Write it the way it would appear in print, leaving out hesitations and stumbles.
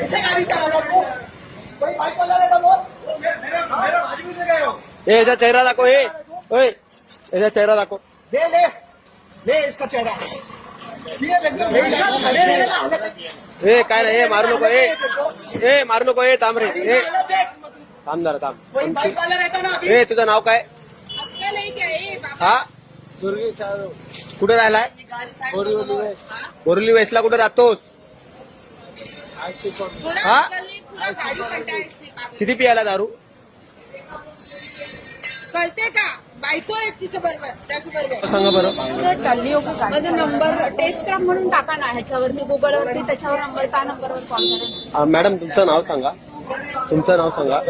ऐसे गाड़ी चला रहा है कोई बाइक वाला रहता वो याचा चेहरा दाखव. ओय याचा चेहरा दाखव. ले ले ले इसका चेहरा ए काय नाही. मारू नको. मारू नको. थांब रे. थांब जरा थांब. कोई बाइक वाला रहता ना अभी. तुझं नाव काय? हा कुठे राहिलाय? बोरिवली वेस्टला कुठे राहतोस? हा किती पियाला दारू? कळते का? बायको आहे तिच्या बरोबर, त्याच्याबरोबर सांगा बरं. माझा नंबर टेस्ट करा म्हणून टाका ना ह्याच्यावरती गुगलवरती, त्याच्यावर नंबर त्या नंबरवर कॉल करा. मॅडम तुमचं नाव सांगा. तुमचं नाव सांगा.